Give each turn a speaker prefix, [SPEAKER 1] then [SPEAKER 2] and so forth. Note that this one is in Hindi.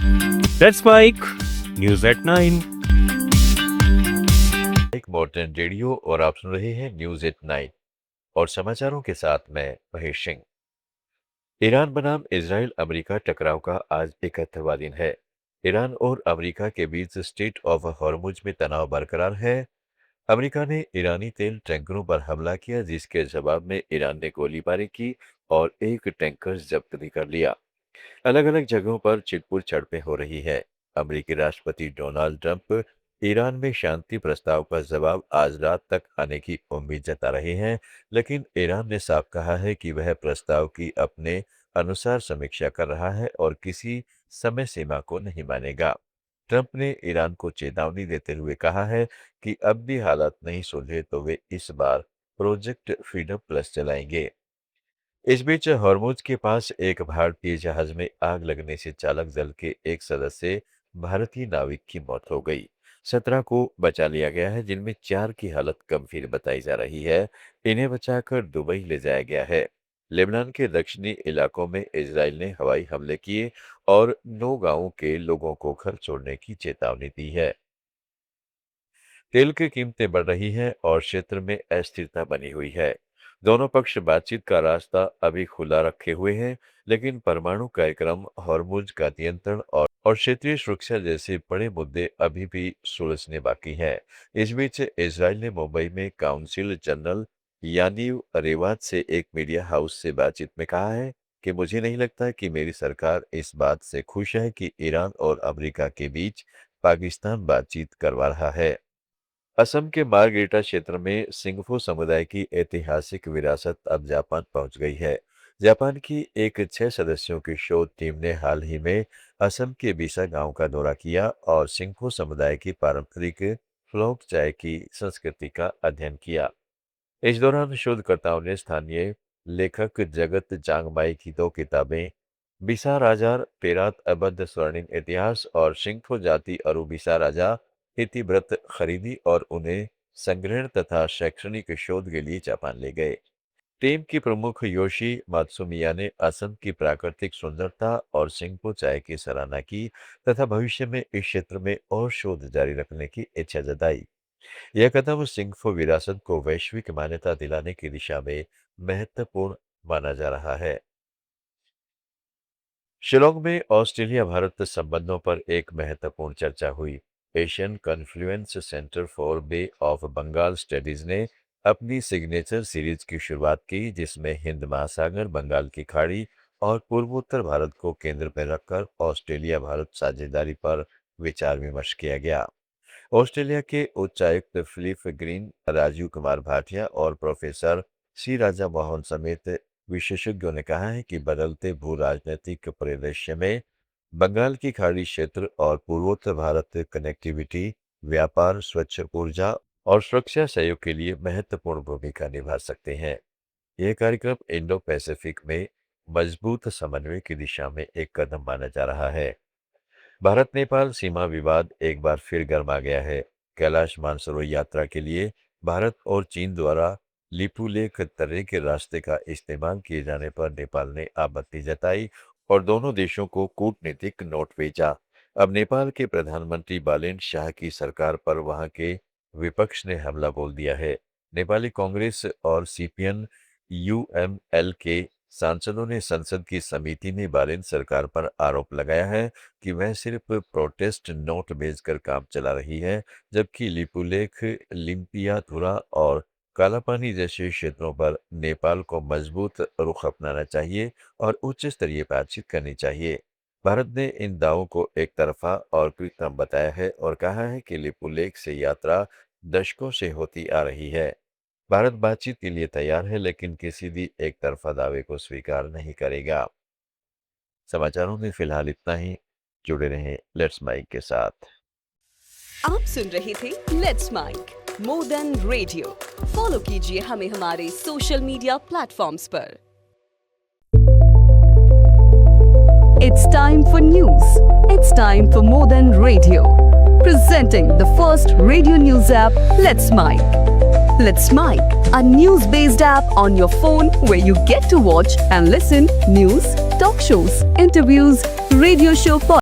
[SPEAKER 1] That's Mike, News at 9।
[SPEAKER 2] एक मॉडर्न रेडियो और आप सुन रहे हैं न्यूज एट 9 और समाचारों के साथ मैं महेश सिंह। ईरान बनाम इजराइल अमेरिका टकराव का आज 71वां दिन है। ईरान और अमेरिका के बीच स्ट्रेट ऑफ हॉर्मुज में तनाव बरकरार है। अमेरिका ने ईरानी तेल टैंकरों पर हमला किया, जिसके जवाब में ईरान ने गोलीबारी की और एक टैंकर जब्त भी कर लिया। अलग अलग जगहों पर छिटपुट झड़पें हो रही है। अमेरिकी राष्ट्रपति डोनाल्ड ट्रंप ईरान में शांति प्रस्ताव का जवाब आज रात तक आने की उम्मीद जता रहे हैं, लेकिन ईरान ने साफ कहा है कि वह प्रस्ताव की अपने अनुसार समीक्षा कर रहा है और किसी समय सीमा को नहीं मानेगा। ट्रंप ने ईरान को चेतावनी देते हुए कहा है कि अब भी हालात नहीं सुलझे तो वे इस बार प्रोजेक्ट फ्रीडम प्लस चलाएंगे। इस बीच हॉर्मुज के पास एक भारतीय जहाज में आग लगने से चालक दल के एक सदस्य भारतीय नाविक की मौत हो गई। 17 को बचा लिया गया है, जिनमें 4 की हालत गंभीर बताई जा रही है। इन्हें बचाकर दुबई ले जाया गया है। लेबनान के दक्षिणी इलाकों में इजराइल ने हवाई हमले किए और 9 गांवों के लोगों को घर छोड़ने की चेतावनी दी है। तेल की कीमतें बढ़ रही हैं और क्षेत्र में अस्थिरता बनी हुई है। दोनों पक्ष बातचीत का रास्ता अभी खुला रखे हुए हैं, लेकिन परमाणु कार्यक्रम, हॉर्मुज का नियंत्रण और क्षेत्रीय सुरक्षा जैसे बड़े मुद्दे अभी भी सुलझने बाकी हैं। इस बीच इजराइल ने मुंबई में काउंसिल जनरल यानीव रेवात से एक मीडिया हाउस से बातचीत में कहा है कि मुझे नहीं लगता कि मेरी सरकार इस बात से खुश है कि ईरान और अमेरिका के बीच पाकिस्तान बातचीत करवा रहा है। असम के मार्गरेटा क्षेत्र में सिंगफो समुदाय की ऐतिहासिक विरासत अब जापान पहुंच गई है। जापान की एक 6 सदस्यों की शोध टीम ने हाल ही में असम के बिसा गांव का दौरा किया और सिंगफो समुदाय की पारंपरिक फ्लोक चाय की संस्कृति का अध्ययन किया। इस दौरान शोधकर्ताओं ने स्थानीय लेखक जगत जांगमाई की 2 किताबें, बिसा राजा पेरात अबध स्वर्णिम इतिहास और शिंगफो जाति अरु बिसा राजा इतिव्रत खरीदी और उन्हें संग्रहण तथा शैक्षणिक शोध के लिए जापान ले गए। टीम की प्रमुख योशी मात्सुमिया ने असम की प्राकृतिक सुंदरता और सिंगपो चाय की सराहना की तथा भविष्य में इस क्षेत्र में और शोध जारी रखने की इच्छा जताई। यह कदम सिंगफो विरासत को वैश्विक मान्यता दिलाने की दिशा में महत्वपूर्ण माना जा रहा है। शिलोंग में ऑस्ट्रेलिया भारत संबंधों पर एक महत्वपूर्ण चर्चा हुई। Asian confluence centre for Bay of Bengal studies ने अपनी सिग्नेचर सीरीज की शुरुआत की, जिसमें हिंद महासागर, बंगाल की खाड़ी और पूर्वोत्तर भारत को केंद्र में रखकर ऑस्ट्रेलिया भारत साझेदारी पर विचार विमर्श किया गया। ऑस्ट्रेलिया के उच्चायुक्त फिलिप ग्रीन, राजीव कुमार भाटिया और प्रोफेसर सी राजा मोहन समेत विशेषज्ञों ने कहा है कि बदलते भू राजनीतिक परिदृश्य में बंगाल की खाड़ी क्षेत्र और पूर्वोत्तर भारत कनेक्टिविटी, व्यापार, स्वच्छ ऊर्जा और सुरक्षा सहयोग के लिए महत्वपूर्ण भूमिका निभा सकते हैं। यह कार्यक्रम इंडो पैसिफिक में मजबूत समन्वय की दिशा में एक कदम माना जा रहा है। भारत नेपाल सीमा विवाद एक बार फिर गर्मा गया है। कैलाश मानसरोवर यात्रा के लिए भारत और चीन द्वारा लिपुलेख तर्रे के रास्ते का इस्तेमाल किए जाने पर नेपाल ने आपत्ति जताई और दोनों देशों को कूटनीतिक नोट भेजा। अब नेपाल के प्रधानमंत्री बालेन शाह की सरकार पर वहां के विपक्ष ने हमला बोल दिया है। नेपाली कांग्रेस और सीपीएन यूएमएल के सांसदों ने संसद की समिति में बालेन सरकार पर आरोप लगाया है कि वह सिर्फ प्रोटेस्ट नोट भेजकर काम चला रही है, जबकि लिपुलेख, लिम्पियाथुरा और कालापानी जैसे क्षेत्रों पर नेपाल को मजबूत रुख अपनाना चाहिए और उच्च स्तरीय बातचीत करनी चाहिए। भारत ने इन दावों को एक तरफा और कृत्रिम बताया है और कहा है कि लिपुलेख से यात्रा दशकों से होती आ रही है। भारत बातचीत के लिए तैयार है, लेकिन किसी भी एक तरफा दावे को स्वीकार नहीं करेगा। समाचारों में फिलहाल इतना ही। जुड़े रहें लेट्स माइक के साथ।
[SPEAKER 3] आप सुन रहे थे let's mike more than radio. Follow कीजिए हमें हमारे सोशल मीडिया प्लेटफॉर्म्स पर। It's time for news. It's time for more than radio. Presenting the first radio news app, Let's Mike. Let's Mike, a news-based app on your phone where you get to watch and listen news, talk shows, interviews, radio show.